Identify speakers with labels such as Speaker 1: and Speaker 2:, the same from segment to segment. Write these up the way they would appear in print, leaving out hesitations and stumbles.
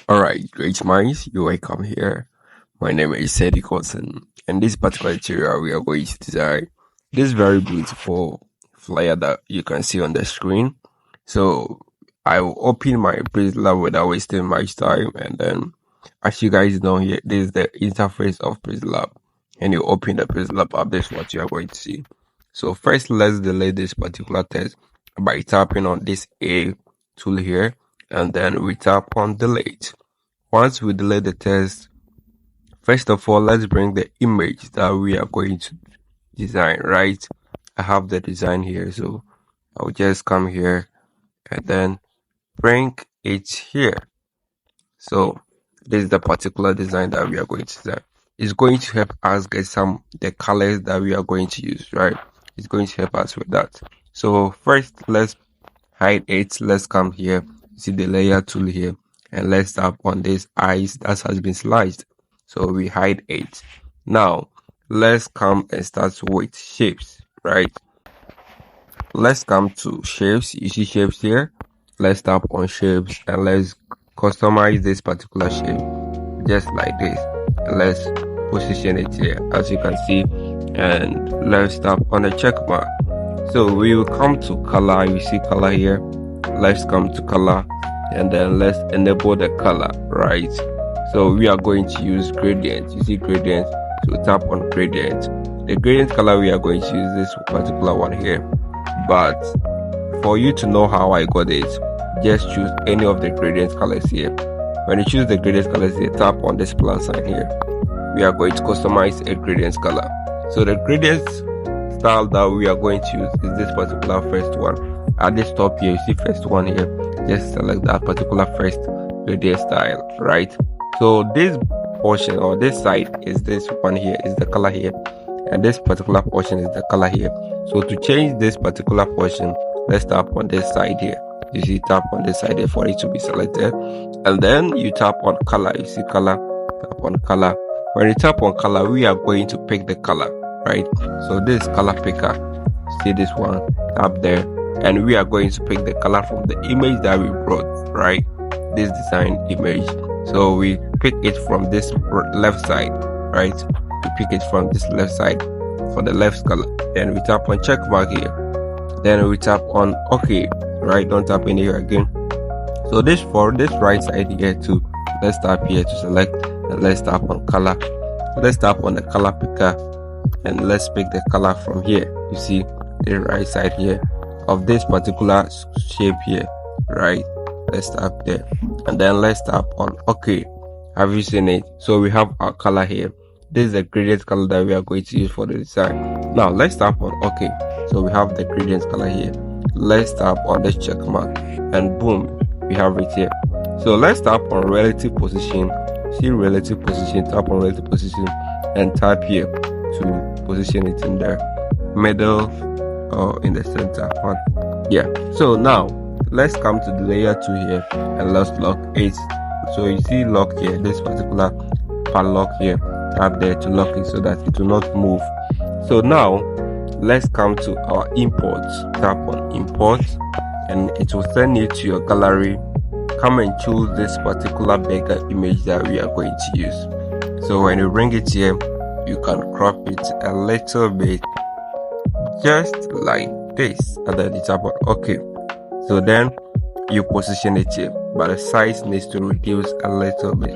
Speaker 1: Alright, great minds, you're welcome here. My name is Sadie Cotton. In this particular tutorial, we are going to design this very beautiful flyer that you can see on the screen. So I will open my pixelab without wasting much time, and then as you guys know here, this is the interface of pixelab. And you open the pixelab app, this is what you are going to see. So first, let's delete this particular text by tapping on this A tool here, and then we tap on delete. Once we delete the text, first of all, let's bring the image that we are going to design, right? I have the design here, so I'll just come here and then bring it here. So this is the particular design that we are going to design. It's going to help us get the colors that we are going to use, right? It's going to help us with that. So first, let's hide it. Let's come here, see the layer tool here, and let's tap on this eyes that has been sliced. So we hide it. Now let's come and start with shapes, right? Let's come to shapes. You see shapes here. Let's tap on shapes and let's customize this particular shape just like this. And let's position it here as you can see, and let's tap on the check mark. So we will come to color. You see color here. Let's come to color and then let's enable the color, right? So we are going to use gradient. You see gradient, so tap on gradient. The gradient color we are going to use this particular one here, but for you to know how I got it, just choose any of the gradient colors here. When you choose the gradient colors here, tap on this plus sign here. We are going to customize a gradient color. So the gradient style that we are going to use is this particular first one. At this top here, you see first one here, just select that particular first gradient style, right? So this portion or this side is this one here, is the color here, and this particular portion is the color here. So to change this particular portion, let's tap on this side here. You see, tap on this side here for it to be selected, and then you tap on color. You see color, tap on color. When you tap on color, we are going to pick the color, right? So this color picker, see this one, tap there, and we are going to pick the color from the image that we brought, right? This design image. So we pick it from this left side, right? We pick it from this left side for the left color. Then we tap on check mark here. Then we tap on OK, right? Don't tap in here again. So this for this right side here too. Let's tap here to select, and let's tap on color. Let's tap on the color picker and let's pick the color from here. You see the right side here of this particular shape here, right? Let's tap there, and then let's tap on OK. Have you seen it? So we have our color here. This is the gradient color that we are going to use for the design. Now let's tap on OK. So we have the gradient color here. Let's tap on this check mark, and boom, we have it here. So let's tap on relative position. See relative position, tap on relative position, and tap here to position it in the middle or in the center one. Yeah. So now let's come to the layer 2 here and let's lock it. So you see lock here, this particular padlock here, tap there to lock it so that it will not move. So now let's come to our imports. Tap on import and it will send you to your gallery. Come and choose this particular bigger image that we are going to use. So when you bring it here, you can crop it a little bit just like this, and then you tap on OK. So then you position it here, but the size needs to reduce a little bit.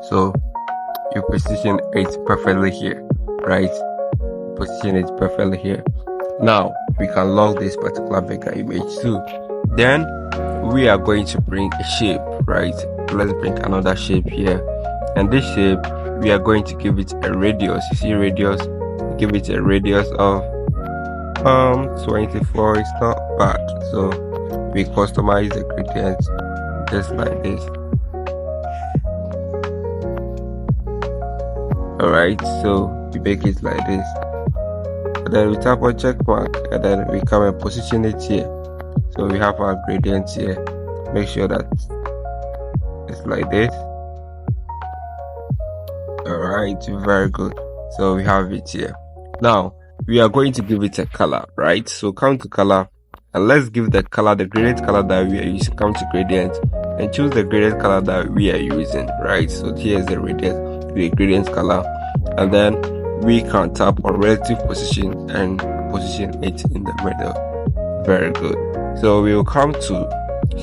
Speaker 1: So you position it perfectly here, right? Position it perfectly here. Now we can lock this particular bigger image too. Then we are going to bring a shape, right? Let's bring another shape here, and this shape we are going to give it a radius. You see radius, give it a radius of 24. It's not bad. So we customize the gradient just like this. Alright, so we make it like this, and then we tap on check mark, and then we come and position it here. So we have our gradient here. Make sure that it's like this. Alright, very good. So we have it here. Now we are going to give it a color, right? So come to color and let's give the color, the gradient color that we are using. Come to gradient and choose the gradient color that we are using, right? So here's the gradient color, and then we can tap on relative position and position it in the middle. Very good. So we will come to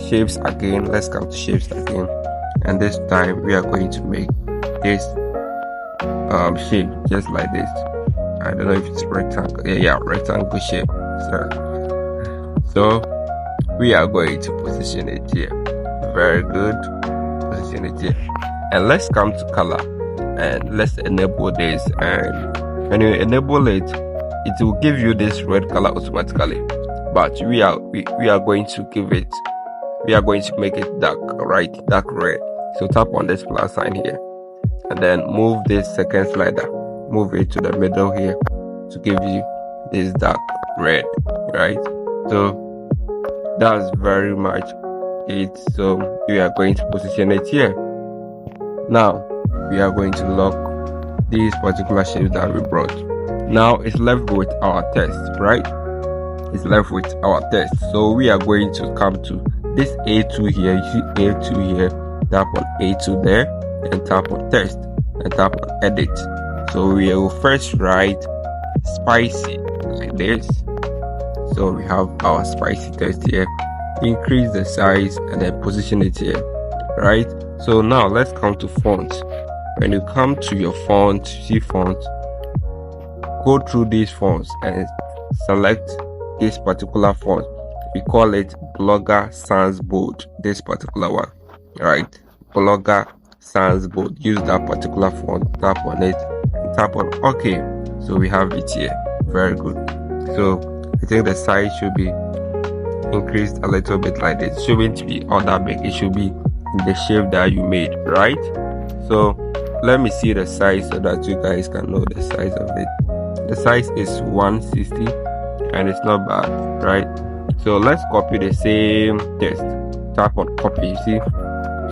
Speaker 1: shapes again. Let's come to shapes again, and this time we are going to make this shape just like this. I don't know if it's rectangle. Yeah, rectangle shape. So we are going to position it here. Very good. Position it here, and let's come to color, and let's enable this. And when you enable it, it will give you this red color automatically. But we are going to make it dark, right? Dark red. So tap on this plus sign here, and then move this second slider, move it to the middle here to give you this dark red, right? So that's very much it. So we are going to position it here. Now we are going to lock these particular shapes that we brought. Now it's left with our test, right? It's left with our test. So we are going to come to this A2 here. You see A2 here. Tap on A2 there, and tap on test, and tap on edit. So we will first write spicy like this. So we have our spicy text here. Increase the size and then position it here, right? So now let's come to font. When you come to your font, see font, go through these fonts and select this particular font. We call it Blogger Sans Bold. This particular one, right? Blogger Sans Bold. Use that particular font. Tap on it and tap on OK. So we have it here. Very good. So I think the size should be increased a little bit like this. It shouldn't be all that big. It should be in the shape that you made, right? So let me see the size so that you guys can know the size of it. The size is 160 and it's not bad, right? So let's copy the same text. Tap on copy. You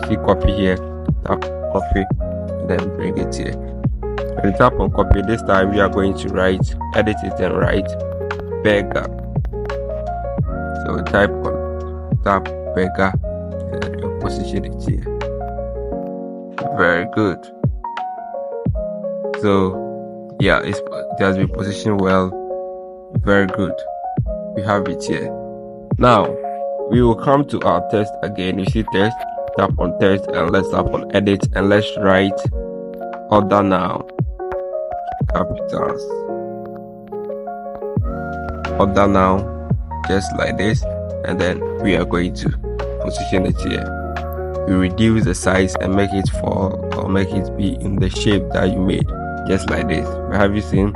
Speaker 1: see copy here. Tap copy, and then bring it here. When you tap on copy, this time we are going to edit it and write beggar. So tap beggar and you position it here. Very good. So yeah, it has been positioned well. Very good. We have it here. Now we will come to our text again. You see text, tap on text, and let's tap on edit, and let's write order now, capitals. Order now, just like this, and then we are going to position it here. We reduce the size and make it fall, or make it be in the shape that you made, just like this. Have you seen?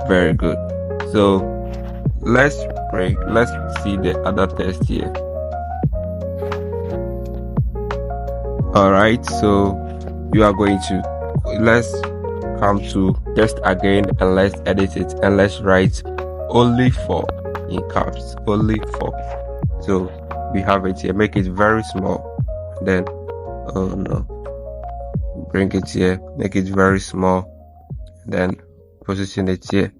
Speaker 1: Very good. So let's see the other test here. Alright, so you are going to, let's come to test again, and let's edit it, and let's write only for in caps, only for. So we have it here. Make it very small, then oh no, bring it here, make it very small, then position it here.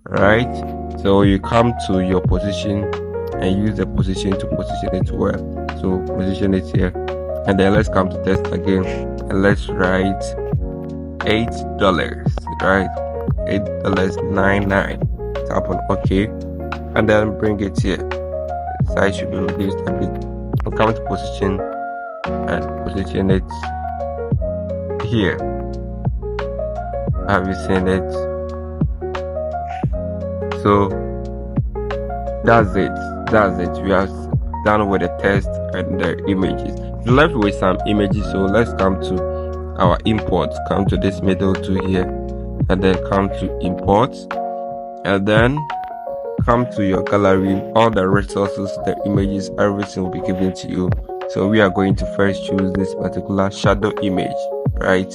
Speaker 1: Right, so you come to your position and use the position to position it well. So position it here, and then let's come to test again, and let's write $8, right? $8.99. Tap on OK, and then bring it here. The size should be reduced a bit. And come to position and position it here. Have you seen it? So that's it. We are done with the text and the images. We're left with some images, so let's come to our imports. Come to this middle to here, and then come to imports, and then come to your gallery. All the resources, the images, everything will be given to you. So we are going to first choose this particular shadow image, right?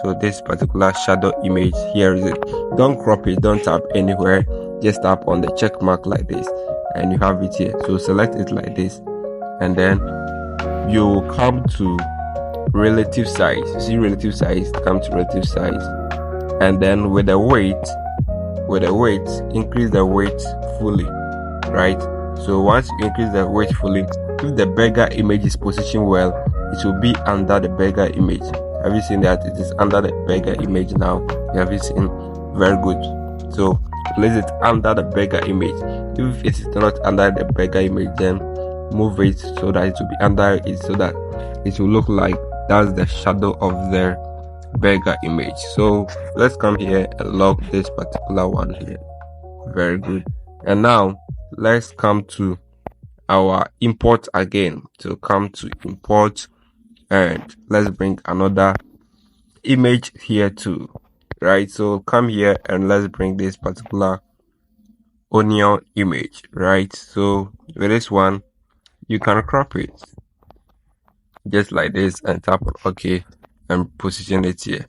Speaker 1: So this particular shadow image, here is it. Don't crop it, don't tap anywhere, just tap on the check mark like this, and you have it here. So select it like this, and then you will come to relative size. You see relative size, come to relative size, and then with the weight, increase the weight fully, right? So once you increase the weight fully, if the beggar image is positioned well, it will be under the beggar image. Have you seen that? It is under the beggar image now. Have you seen? Very good. So place it under the beggar image. If it is not under the beggar image, then move it so that it will be under it, so that it will look like that's the shadow of the beggar image. So let's come here and lock this particular one here. Very good. And now let's come to our import again. So come to import, and let's bring another image here too, right? So come here and let's bring this particular onion image, right? So with this one, you can crop it just like this and tap on OK and position it here.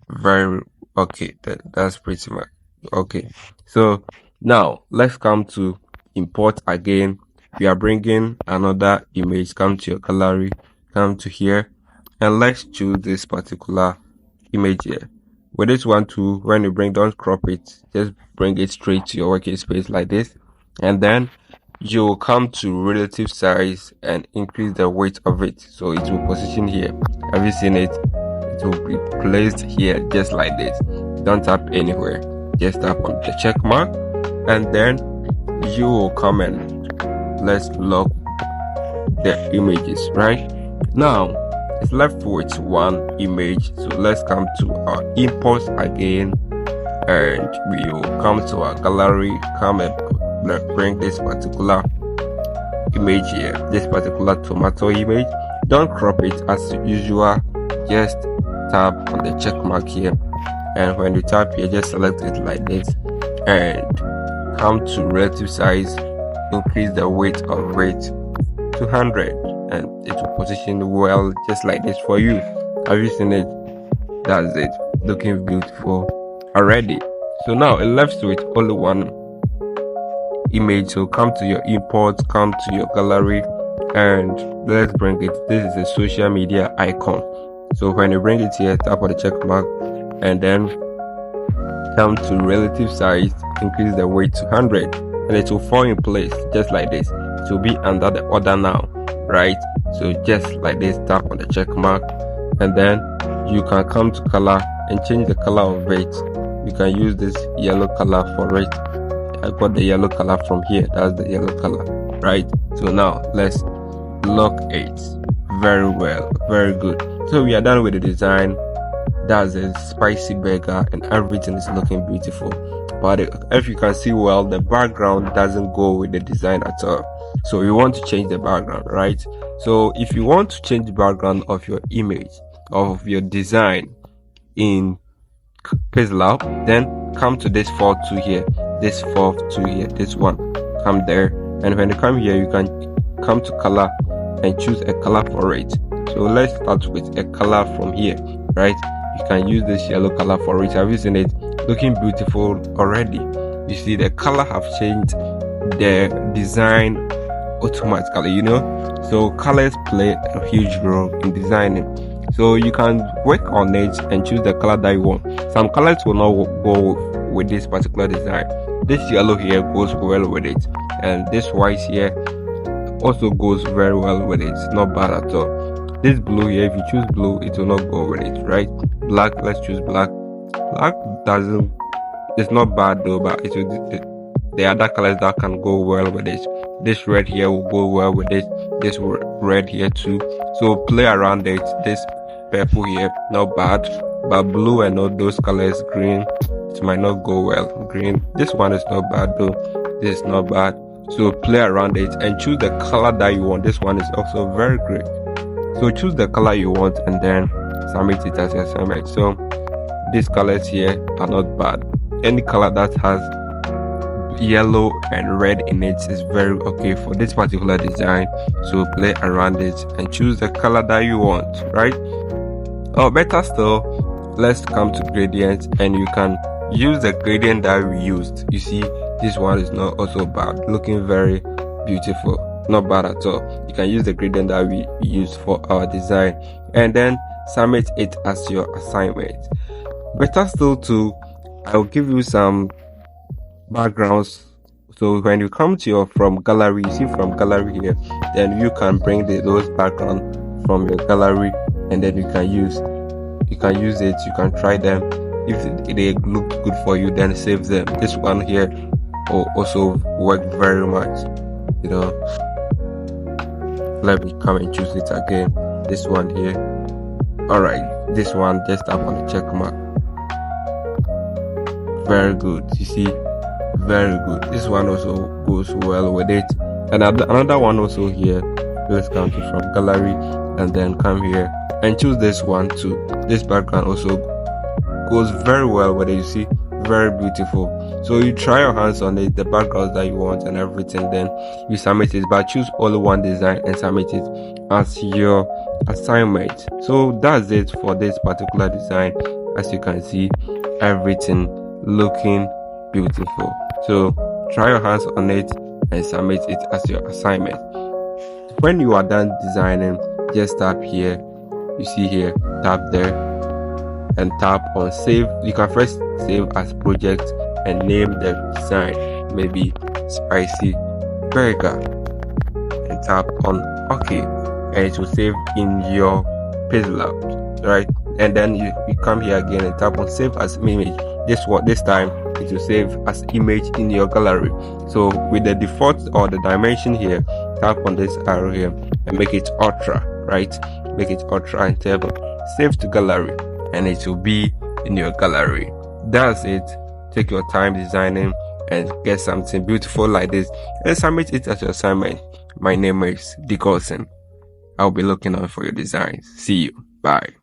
Speaker 1: Very okay. That's pretty much okay. So now let's come to import again. We are bringing another image. Come to your gallery, come to here, and let's choose this particular image here. With this one too, when you don't crop it, just bring it straight to your working space like this, and then you will come to relative size and increase the weight of it, so it will position here. Have you seen it? It will be placed here just like this. Don't tap anywhere, just tap on the check mark, and then you will come and let's lock the images. Right now it's left with one image, so let's come to our imports again, and we will come to our gallery, come and bring this particular image here, this particular tomato image. Don't crop it as usual, just tap on the check mark here, and when you tap here, just select it like this and come to relative size, increase the weight of it to 100, and it will position well just like this for you. Have you seen it? That's it, looking beautiful already. So now it left with only one image. So come to your import, come to your gallery, and let's bring it. This is a social media icon. So when you bring it here, tap on the check mark and then come to relative size, increase the weight to 100, and it will fall in place just like this. It will be under the order now, right? So just like this, tap on the check mark, and then you can come to color and change the color of it. You can use this yellow color for it. I got the yellow color from here. That's the yellow color, right? So now let's lock it. Very well, very good. So we are done with the design. That's a spicy burger and everything is looking beautiful. But if you can see well, the background doesn't go with the design at all. So you want to change the background, right? So if you want to change the background of your image, of your design in pixelab, then come to this 4-2 here, this 4-2 here, this one. Come there, and when you come here, you can come to color and choose a color for it. So let's start with a color from here, right? You can use this yellow color for it. Have you seen it? Looking beautiful already. You see the color have changed the design automatically, you know. So colors play a huge role in designing. So you can work on it and choose the color that you want. Some colors will not go with this particular design. This yellow here goes well with it, and this white here also goes very well with it. It's not bad at all. This blue here, if you choose blue, it will not go with it, right? Black, let's choose black. Black doesn't, it's not bad though, but it will, the other colors that can go well with it. This red here will go well with it. This red here too. So play around it. This purple here, not bad, but blue and all those colors, green, it might not go well. Green, this one is not bad though. This is not bad. So play around it and choose the color that you want. This one is also very great. So choose the color you want and then submit it as your assignment. So these colors here are not bad. Any color that has yellow and red in it is very okay for this particular design. So play around it and choose the color that you want, right? Or better still, let's come to gradients, and you can use the gradient that we used. You see, this one is not also bad, looking very beautiful, not bad at all. You can use the gradient that we used for our design and then submit it as your assignment. Better still too, I'll give you some backgrounds So when you come to your from gallery, you see from gallery here, then you can bring those background from your gallery, and then you can use it. You can try them. If they look good for you, then save them. This one here will also work very much. Let me come and choose it again. This one here. Alright, this one, just tap on the check mark. Very good. You see, very good. This one also goes well with it. And another one also here. Let's come to from gallery and then come here and choose this one too. This background also goes very well with it. You see, very beautiful. So you try your hands on it, the backgrounds that you want and everything, then you submit it, but choose only one design and submit it as your assignment. So that's it for this particular design. As you can see, everything looking beautiful. So try your hands on it and submit it as your assignment. When you are done designing, just tap here. You see here, tap there and tap on save. You can first save as project and name the design, maybe spicy burger, and tap on OK, and it will save in your pixelab, right? And then you come here again and tap on save as image. This time it will save as image in your gallery. So with the default or the dimension here, tap on this arrow here and make it ultra, right? Make it ultra and tap save to gallery, and it will be in your gallery. That's it. Take your time designing and get something beautiful like this and submit it as your assignment. My name is Dickerson. I'll be looking out for your designs. See you. Bye.